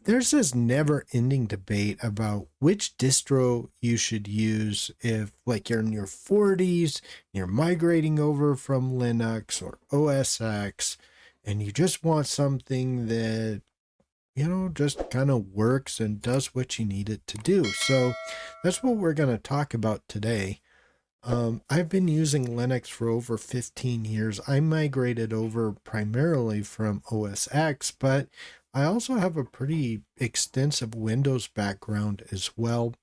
there's this never ending debate about which distro you should use if, like, you're in your 40s, you're migrating over from Linux or OS X, and you just want something that, just kind of works and does what you need it to do. So that's what we're going to talk about today. I've been using Linux for over 15 years. I migrated over primarily from OS X, but I also have a pretty extensive Windows background as well.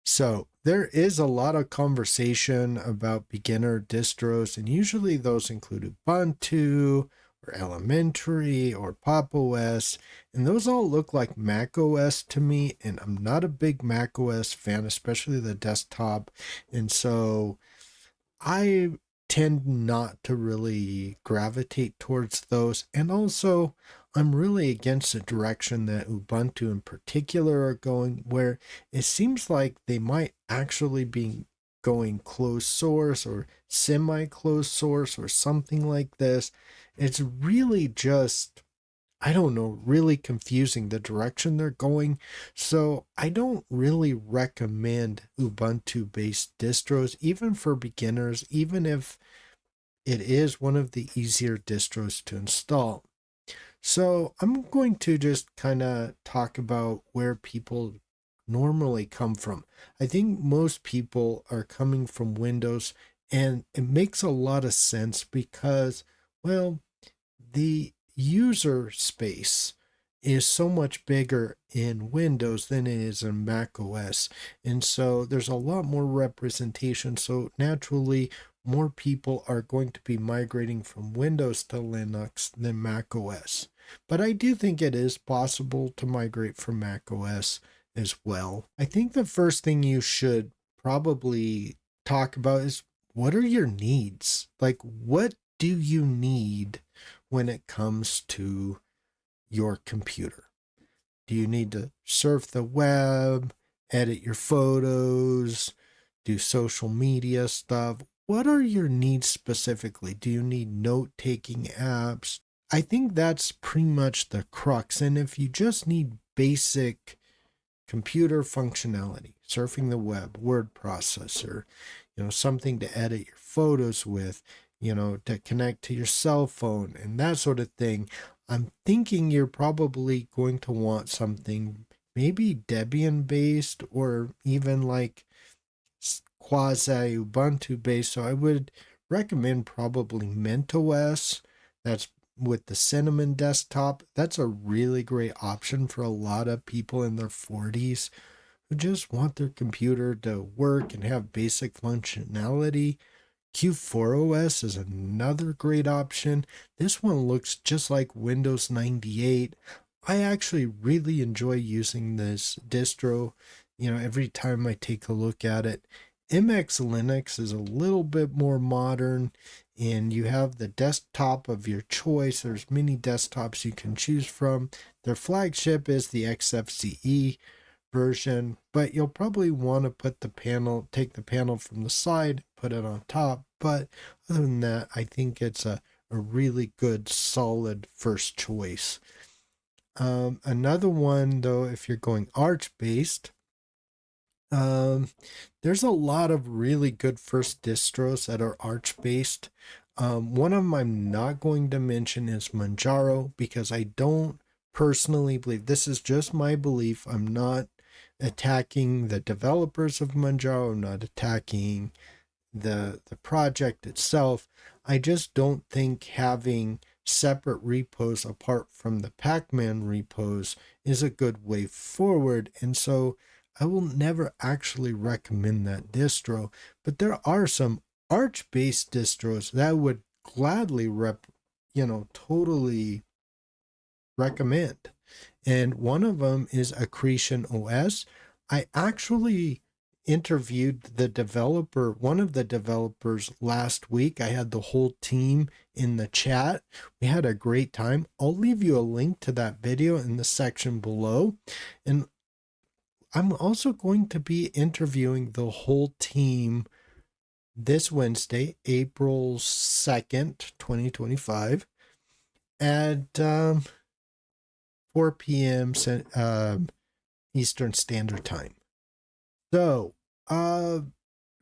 So there is a lot of conversation about beginner distros, and usually those include Ubuntu or Elementary or Pop OS, and those all look like Mac OS to me, and I'm not a big Mac OS fan, especially the desktop, and so I tend not to really gravitate towards those. And also, I'm really against the direction that Ubuntu in particular are going, where it seems like they might actually be going closed source or semi closed source or something like this. It's really just, I don't know, really confusing the direction they're going. So I don't really recommend Ubuntu based distros, even for beginners, even if it is one of the easier distros to install. So I'm going to just kind of talk about where people normally come from. I think most people are coming from Windows, and it makes a lot of sense because, well, the user space is so much bigger in Windows than it is in Mac OS. And so there's a lot more representation. So naturally, more people are going to be migrating from Windows to Linux than Mac OS. But I do think it is possible to migrate from Mac OS as well. I think the first thing you should probably talk about is, what are your needs? Like, what do you need when it comes to your computer? Do you need to surf the web, edit your photos, do social media stuff? What are your needs specifically? Do you need note taking apps? I think that's pretty much the crux. And if you just need basic computer functionality, surfing the web, word processor, something to edit your photos with, to connect to your cell phone and that sort of thing, I'm thinking you're probably going to want something maybe Debian based or even like quasi Ubuntu based. So I would recommend probably MintOS. That's with the Cinnamon desktop. That's a really great option for a lot of people in their 40s who just want their computer to work and have basic functionality. Q4OS is another great option. This one looks just like Windows 98. I actually really enjoy using this distro, every time I take a look at it. MX Linux is a little bit more modern, and you have the desktop of your choice. There's many desktops you can choose from. Their flagship is the XFCE version, but you'll probably want to take the panel from the side, put it on top. But other than that, I think it's a really good, solid first choice. Another one, though, if you're going Arch based, there's a lot of really good first distros that are Arch based. One of them I'm not going to mention is Manjaro, because I don't personally believe, this is just my belief. I'm not attacking the developers of Manjaro. I'm not attacking the project itself. I just don't think having separate repos apart from the Pacman repos is a good way forward. And so I will never actually recommend that distro, but there are some Arch-based distros that I would gladly totally recommend. And one of them is Accretion OS. I actually interviewed one of the developers last week. I had the whole team in the chat. We had a great time. I'll leave you a link to that video in the section below. And I'm also going to be interviewing the whole team this Wednesday, April 2nd, 2025. And 4 p.m. Eastern Standard Time. So,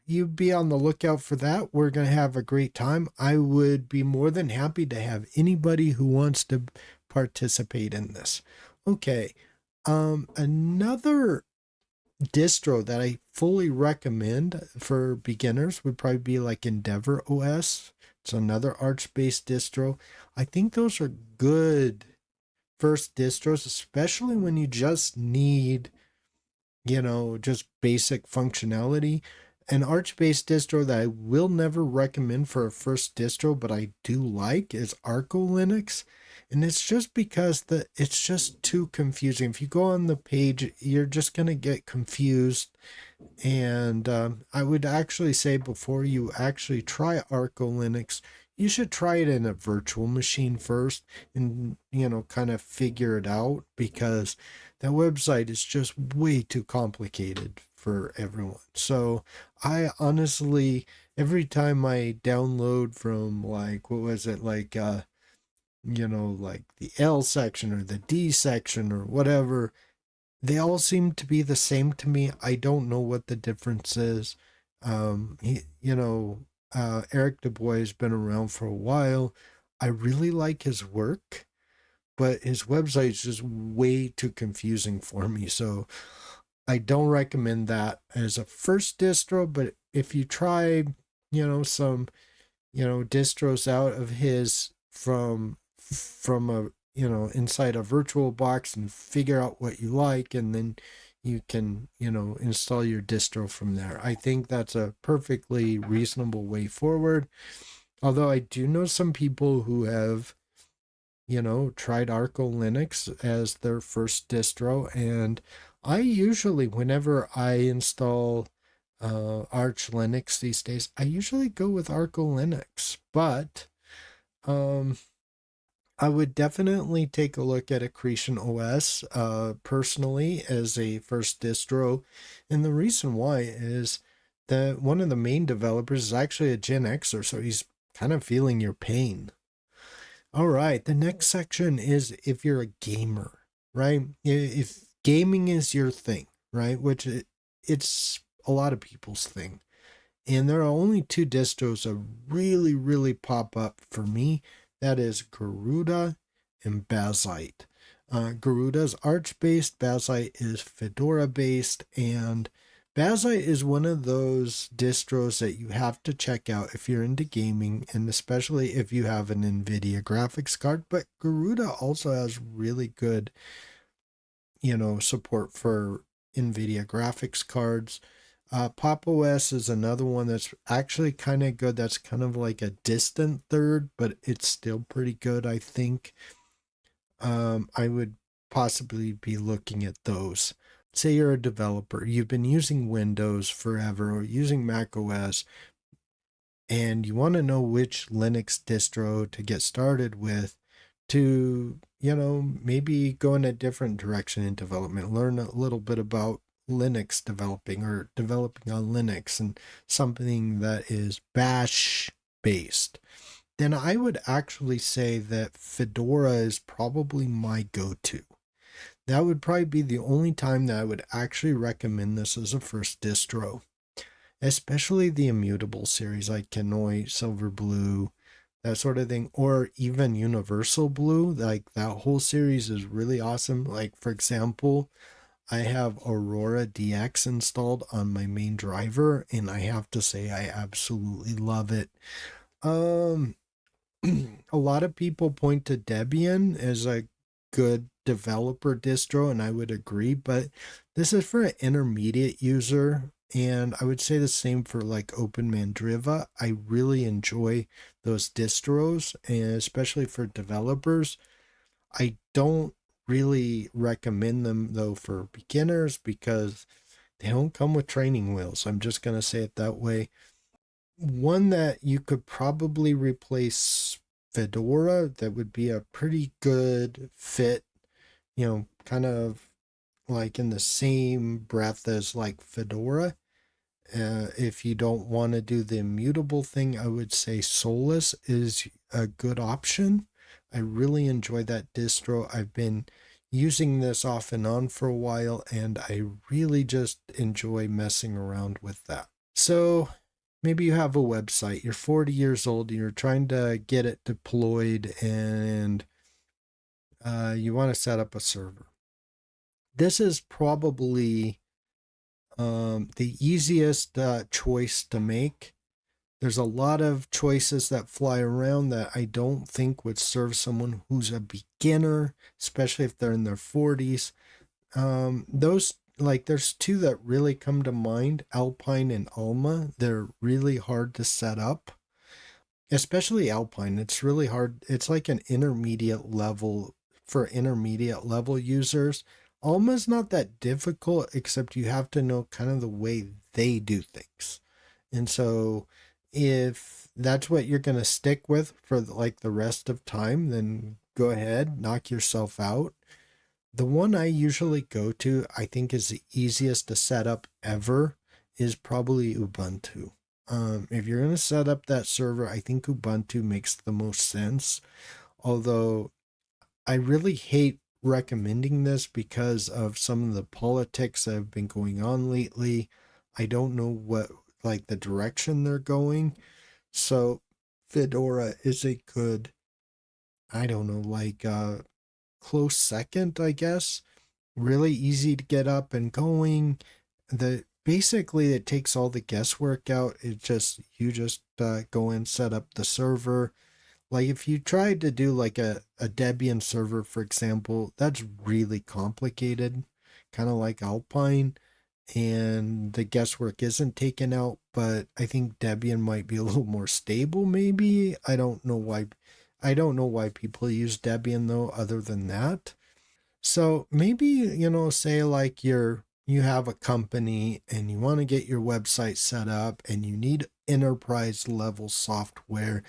you be on the lookout for that. We're going to have a great time. I would be more than happy to have anybody who wants to participate in this. Okay. Another distro that I fully recommend for beginners would probably be like Endeavor OS. It's another Arch-based distro. I think those are good first distros, especially when you just need, just basic functionality. An Arch-based distro that I will never recommend for a first distro, but I do like, is Arco Linux. And it's just because it's just too confusing. If you go on the page, you're just going to get confused. And I would actually say before you actually try Arco Linux, you should try it in a virtual machine first and, kind of figure it out, because that website is just way too complicated for everyone. So I honestly, every time I download from like, what was it, like, like the L section or the D section or whatever, they all seem to be the same to me. I don't know what the difference is. Eric Du Bois has been around for a while. I really like his work, but his website is just way too confusing for me. So I don't recommend that as a first distro, but if you try, some, distros out of his from a, inside a virtual box and figure out what you like, and then you can, install your distro from there. I think that's a perfectly reasonable way forward. Although I do know some people who have, tried Arco Linux as their first distro, and I usually, whenever I install Arch Linux these days, I usually go with Arco Linux. But I would definitely take a look at Accretion OS personally as a first distro. And the reason why is that one of the main developers is actually a Gen Xer, so he's kind of feeling your pain. All right, the next section is if you're a gamer, right? If gaming is your thing, right? Which it's a lot of people's thing. And there are only two distros that really, really pop up for me. That is Garuda and Bazzite. Garuda is Arch-based, Bazzite is Fedora-based, and Bazzite is one of those distros that you have to check out if you're into gaming, and especially if you have an NVIDIA graphics card. But Garuda also has really good, support for NVIDIA graphics cards. Pop! OS is another one that's actually kind of good. That's kind of like a distant third, but it's still pretty good, I think. I would possibly be looking at those. Say you're a developer, you've been using Windows forever or using Mac OS, and you want to know which Linux distro to get started with to, maybe go in a different direction in development, learn a little bit about Linux developing or developing on Linux and something that is Bash based, then I would actually say that Fedora is probably my go-to. That would probably be the only time that I would actually recommend this as a first distro, especially the Immutable series like Kenoi, Silverblue, that sort of thing, or even Universal Blue. Like that whole series is really awesome. Like, for example, I have Aurora DX installed on my main driver, and I have to say I absolutely love it. A lot of people point to Debian as a good developer distro, and I would agree, but this is for an intermediate user, and I would say the same for like OpenMandriva. I really enjoy those distros, and especially for developers. I don't really recommend them though for beginners because they don't come with training wheels. I'm just going to say it that way. One that you could probably replace Fedora, that would be a pretty good fit, kind of like in the same breath as like Fedora. If you don't want to do the immutable thing, I would say Solus is a good option. I really enjoy that distro. I've been using this off and on for a while, and I really just enjoy messing around with that. So maybe you have a website, you're 40 years old, and you're trying to get it deployed, and you want to set up a server. This is probably the easiest choice to make. There's a lot of choices that fly around that I don't think would serve someone who's a beginner, especially if they're in their 40s. Those, like, there's two that really come to mind, Alpine and Alma. They're really hard to set up, especially Alpine. It's really hard. It's like an intermediate level for intermediate level users. Alma's not that difficult, except you have to know kind of the way they do things. And so if that's what you're going to stick with for like the rest of time, then go ahead, knock yourself out. The one I usually go to, I think is the easiest to set up ever, is probably Ubuntu. If you're going to set up that server, I think Ubuntu makes the most sense. Although I really hate recommending this because of some of the politics that have been going on lately. I don't know what, like, the direction they're going. So Fedora is a good, I don't know, like close second, I guess. Really easy to get up and going. The basically it takes all the guesswork out. It just you just go and set up the server. Like if you tried to do like a Debian server, for example, that's really complicated, kind of like Alpine, and the guesswork isn't taken out. But I think Debian might be a little more stable, maybe. I don't know why. I don't know why people use Debian though, other than that. So maybe, say like you have a company and you want to get your website set up and you need enterprise level software.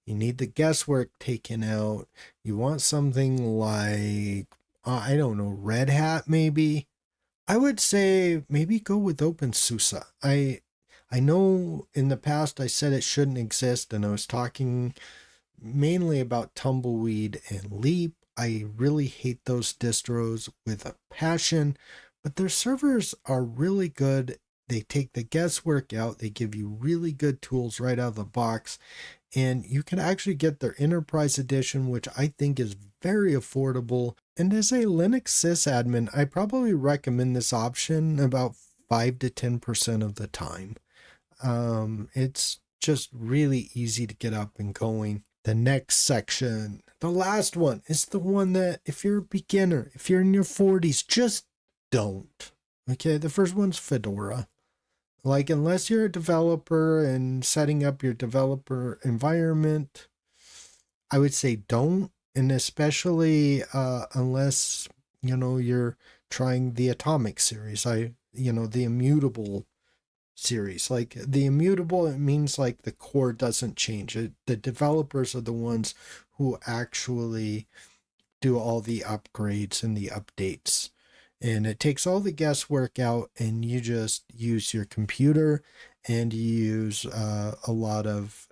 You need the guesswork taken out. You want something like, I don't know, Red Hat maybe. I would say maybe go with OpenSUSE. I know in the past I said it shouldn't exist, and I was talking mainly about Tumbleweed and Leap. I really hate those distros with a passion, but their servers are really good. They take the guesswork out. They give you really good tools right out of the box. And you can actually get their Enterprise Edition, which I think is very affordable. And as a Linux sysadmin, I probably recommend this option about 5 to 10% of the time. It's just really easy to get up and going. The next section, the last one, is the one that if you're a beginner, if you're in your 40s, just don't. Okay, the first one's Fedora. Like, unless you're a developer and setting up your developer environment, I would say don't. And especially unless, you're trying the Atomic series, the immutable series. Like the immutable, it means like the core doesn't change. The developers are the ones who actually do all the upgrades and the updates. And it takes all the guesswork out, and you just use your computer and you use a lot of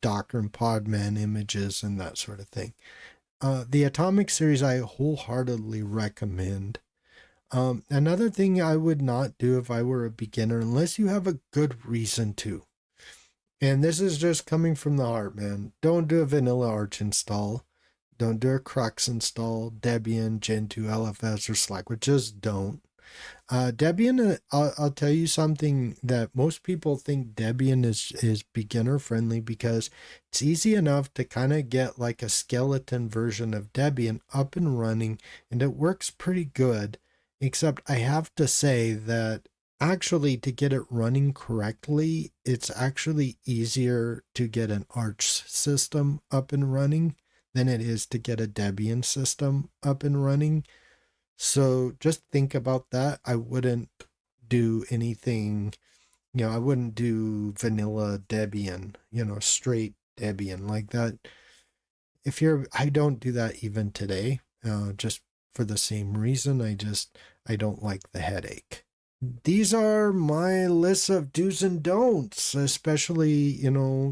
Docker and Podman images and that sort of thing. The Atomic series I wholeheartedly recommend. Another thing I would not do if I were a beginner, unless you have a good reason to. And this is just coming from the heart, man. Don't do a vanilla Arch install. Don't do a Crux install, Debian, Gentoo, LFS, or Slackware. Just don't. Debian, I'll tell you something that most people think Debian is beginner friendly because it's easy enough to kind of get like a skeleton version of Debian up and running, and it works pretty good. Except I have to say that actually to get it running correctly, it's actually easier to get an Arch system up and running than it is to get a Debian system up and running. So just think about that. I wouldn't do anything, I wouldn't do vanilla Debian, straight Debian like that. I don't do that even today, just for the same reason. I don't like the headache. these are my lists of do's and don'ts, especially,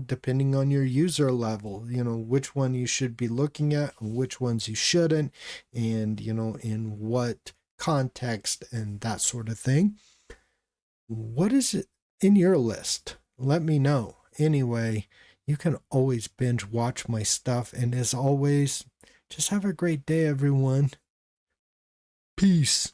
depending on your user level, which one you should be looking at and which ones you shouldn't, and, in what context and that sort of thing. What is it in your list? Let me know. Anyway, you can always binge watch my stuff. And as always, just have a great day, everyone. Peace.